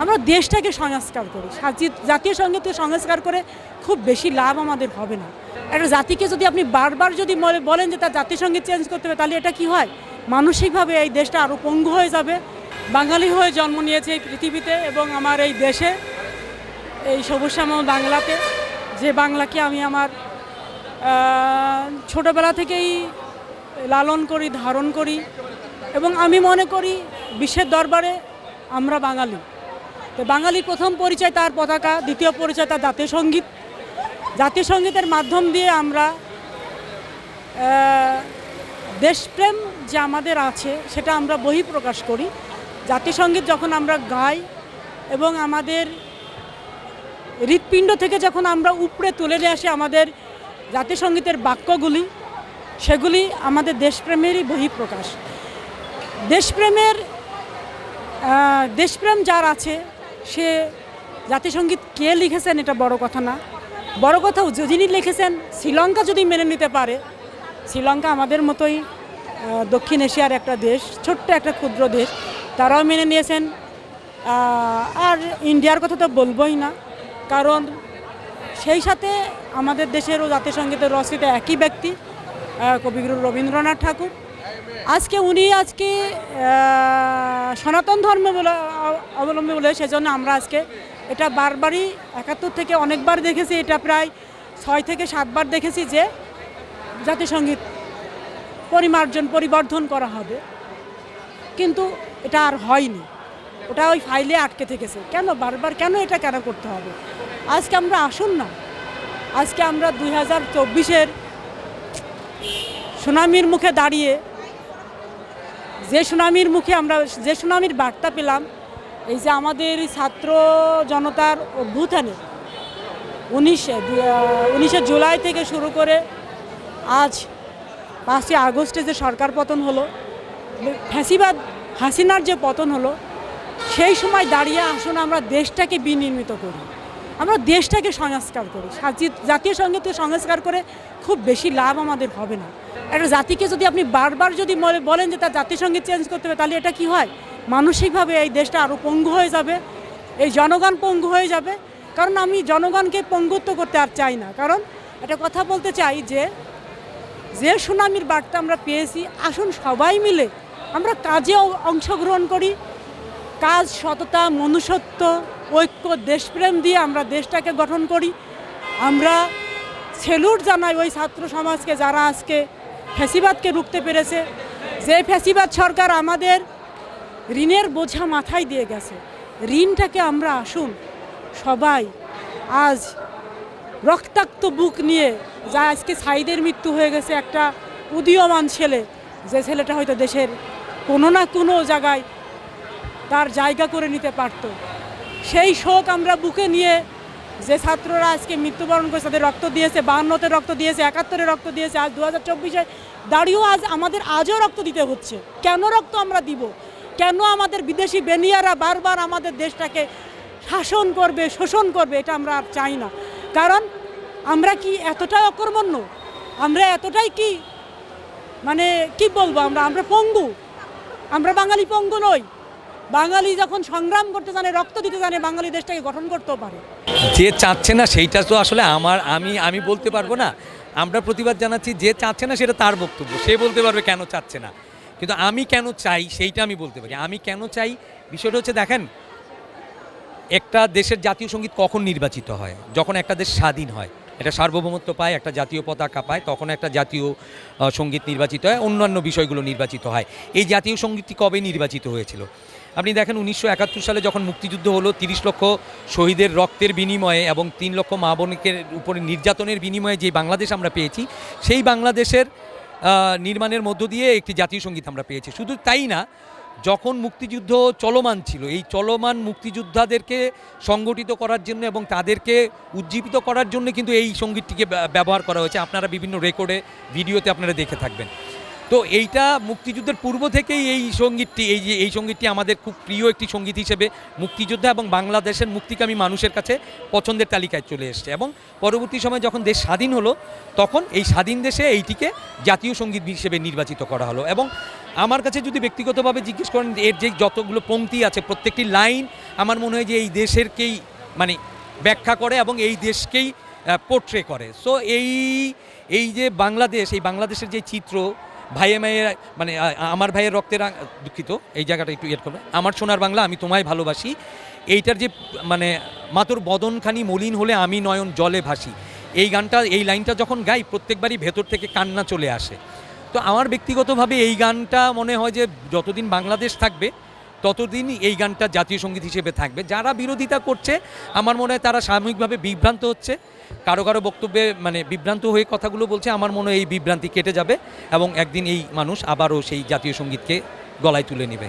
আমরা দেশটাকে সংস্কার করি। জাতীয় সঙ্গীত সংস্কার করে খুব বেশি লাভ আমাদের হবে না। একটা জাতিকে যদি আপনি বারবার যদি বলেন যে তার জাতীয় সঙ্গীত চেঞ্জ করতে হবে, তাহলে এটা কি হয়, মানসিকভাবে এই দেশটা আরও পঙ্গু হয়ে যাবে। বাঙালি হয়ে জন্ম নিয়েছে এই পৃথিবীতে এবং আমার এই দেশে, এই সবুজ শ্যামল বাংলাতে, যে বাংলাকে আমি আমার ছোটোবেলা থেকেই লালন করি, ধারণ করি এবং আমি মনে করি বিশ্বের দরবারে আমরা বাঙালি। তো বাঙালির প্রথম পরিচয় তার পতাকা, দ্বিতীয় পরিচয় তার জাতীয় সঙ্গীত। জাতীয় সঙ্গীতের মাধ্যম দিয়ে আমরা দেশপ্রেম যে আমাদের আছে সেটা আমরা বহিঃপ্রকাশ করি। জাতীয় সঙ্গীত যখন আমরা গাই এবং আমাদের হৃৎপিণ্ড থেকে যখন আমরা উপড়ে তুলে নিয়ে আসি আমাদের জাতীয় সঙ্গীতের বাক্যগুলি, সেগুলি আমাদের দেশপ্রেমেরই বহিঃপ্রকাশ। দেশপ্রেম যার আছে সে জাতীয় সঙ্গীত কে লিখেছেন এটা বড় কথা না, বড় কথা যিনি লিখেছেন। শ্রীলঙ্কা যদি মেনে নিতে পারে, শ্রীলঙ্কা আমাদের মতোই দক্ষিণ এশিয়ার একটা দেশ, ছোট্ট একটা ক্ষুদ্র দেশ, তারাও মেনে নিয়েছেন। আর ইন্ডিয়ার কথা তো বলবোই না, কারণ সেই সাথে আমাদের দেশেরও জাতীয় সঙ্গীতের রচয়িতা একই ব্যক্তি, কবিগুরু রবীন্দ্রনাথ ঠাকুর। উনি সনাতন ধর্ম অবলম্বী বলে, সেজন্য আমরা আজকে এটা বারবারই 71 থেকে অনেকবার দেখেছি, এটা প্রায় 6 থেকে 7 বার দেখেছি যে জাতীয় সঙ্গীত পরিবর্ধন করা হবে, কিন্তু এটা আর হয়নি। ওটা ওই ফাইলে আটকে থেকেছে। কেন বারবার কেন করতে হবে? আজকে আমরা আসুন না, আজকে আমরা 2024-এর সুনামির মুখে দাঁড়িয়ে, যে সুনামির বার্তা পেলাম, এই যে আমাদের ছাত্র জনতার অভ্যুত্থানে 19 জুলাই থেকে শুরু করে আজ 5 আগস্টে যে সরকার পতন হলো, ফ্যাসিবাদ হাসিনার যে পতন হলো, সেই সময় দাঁড়িয়ে আসুন আমরা দেশটাকে বিনির্মিত করি, আমরা দেশটাকে সংস্কার করি। জাতীয় সঙ্গীত সংস্কার করে খুব বেশি লাভ আমাদের হবে না। একটা জাতিকে যদি আপনি বারবার যদি বলেন যে তার জাতীয় সঙ্গীত চেঞ্জ করতে হবে, তাহলে এটা কি হয়, মানসিকভাবে এই দেশটা আরও পঙ্গু হয়ে যাবে, এই জনগণ পঙ্গু হয়ে যাবে। কারণ আমি জনগণকে পঙ্গুত্ব করতে আর চাই না। কারণ একটা কথা বলতে চাই যে সুনামির বার্তা আমরা পেয়েছি, আসুন সবাই মিলে আমরা কাজে অংশগ্রহণ করি। কাজ, সততা, মনুষ্যত্ব, ঐক্য, দেশপ্রেম দিয়ে আমরা দেশটাকে গঠন করি। আমরা সেলুট জানাই ওই ছাত্র সমাজকে যারা আজকে ফ্যাসিবাদকে রুখতে পেরেছে। যে ফ্যাসিবাদ সরকার আমাদের ঋণের বোঝা মাথায় দিয়ে গেছে, ঋণটাকে আমরা আসুন সবাই আজ রক্তাক্ত বুক নিয়ে, যা আজকে সাইদের মৃত্যু হয়ে গেছে, একটা উদীয়মান ছেলে, যে ছেলেটা হয়তো দেশের কোনো না কোনো জায়গায় তার জায়গা করে নিতে পারত, সেই শোক আমরা বুকে নিয়ে, যে ছাত্ররা আজকে মৃত্যুবরণ করেছে, তাদের রক্ত দিয়েছে, 52-তে রক্ত দিয়েছে, 71-এ রক্ত দিয়েছে, আজ 2024-এ দাঁড়িয়েও আজও রক্ত দিতে হচ্ছে। কেন রক্ত আমরা দিব? কেন আমাদের বিদেশি বেনিয়ারা বারবার আমাদের দেশটাকে শাসন করবে, শোষণ করবে? এটা আমরা আর চাই না। কারণ আমরা কি এতটাই অকর্মণ্য, আমরা এতটাই কি বলবো, আমরা পঙ্গু? আমরা বাঙালি পঙ্গু নই। বাঙালি যখন সংগ্রাম করতে জানে, রক্ত দিতে জানে, বাঙালি দেশটাকে গঠন করতেও পারে। যে চাচ্ছে না সেইটা তো আসলে আমি বলতে পারবো না। আমরা প্রতিবাদ জানাচ্ছি, যে চাচ্ছে না সেটা তার বক্তব্য, সে বলতে পারবে কেন চাচ্ছে না। কিন্তু আমি কেন চাই সেইটা আমি বলতে পারি। আমি কেন চাই, বিষয়টা হচ্ছে, দেখেন, একটা দেশের জাতীয় সঙ্গীত কখন নির্বাচিত হয়? যখন একটা দেশ স্বাধীন হয়, এটা সার্বভৌমত্ব পায়, একটা জাতীয় পতাকা পায়, তখন একটা জাতীয় সঙ্গীত নির্বাচিত হয়, অন্যান্য বিষয়গুলো নির্বাচিত হয়। এই জাতীয় সঙ্গীতটি কবে নির্বাচিত হয়েছিল? আপনি দেখেন 1971 সালে যখন মুক্তিযুদ্ধ হলো, 30 লক্ষ শহীদের রক্তের বিনিময়ে এবং 3 লক্ষ মা বোনের উপরে নির্যাতনের বিনিময়ে যে বাংলাদেশ আমরা পেয়েছি, সেই বাংলাদেশের নির্মাণের মধ্য দিয়ে একটি জাতীয় সঙ্গীত আমরা পেয়েছি। শুধু তাই না, যখন মুক্তিযুদ্ধ চলমান ছিল, এই চলমান মুক্তিযোদ্ধাদেরকে সংগঠিত করার জন্য এবং তাদেরকে উজ্জীবিত করার জন্য কিন্তু এই সঙ্গীতটিকে ব্যবহার করা হয়েছে। আপনারা বিভিন্ন রেকর্ডে, ভিডিওতে আপনারা দেখে থাকবেন। তো এইটা মুক্তিযুদ্ধের পূর্ব থেকেই এই সঙ্গীতটি আমাদের খুব প্রিয় একটি সঙ্গীত হিসেবে মুক্তিযোদ্ধা এবং বাংলাদেশের মুক্তিকামী মানুষের কাছে পছন্দের তালিকায় চলে এসছে। এবং পরবর্তী সময়ে যখন দেশ স্বাধীন হলো, তখন এই স্বাধীন দেশে এইটিকে জাতীয় সঙ্গীত হিসেবে নির্বাচিত করা হলো। এবং আমার কাছে যদি ব্যক্তিগতভাবে জিজ্ঞেস করেন এর যে যতগুলো পংক্তি আছে প্রত্যেকটি লাইন আমার মনে হয় যে এই দেশেরকেই মানে ব্যাখ্যা করে এবং এই দেশকেই পোর্ট্রে করে। সো এই যে বাংলাদেশ, এই বাংলাদেশের যে চিত্র, ভাইয়ে মায়ের মানে আমার ভাইয়ের রক্তের দুঃখিত এই জায়গাটা একটু ইয়েট করবে, আমার সোনার বাংলা আমি তোমায় ভালোবাসি, এইটার যে মানে মাতর বদনখানি মলিন হলে আমি নয়ন জলে ভাসি, এই গানটা এই লাইনটা যখন গাই প্রত্যেকবারই ভেতর থেকে কান্না চলে আসে। তো আমার ব্যক্তিগতভাবে এই গানটা মনে হয় যে যতদিন বাংলাদেশ থাকবে ততদিন এই গানটা জাতীয় সঙ্গীত হিসেবে থাকবে। যারা বিরোধিতা করছে আমার মনে হয় তারা সাময়িকভাবে বিভ্রান্ত হচ্ছে, কারো কারো বক্তব্যে মানে বিভ্রান্ত হয়ে কথাগুলো বলছে। আমার মনে হয় এই বিভ্রান্তি কেটে যাবে এবং একদিন এই মানুষ আবারও সেই জাতীয় সঙ্গীতকে গলায় তুলে নেবে।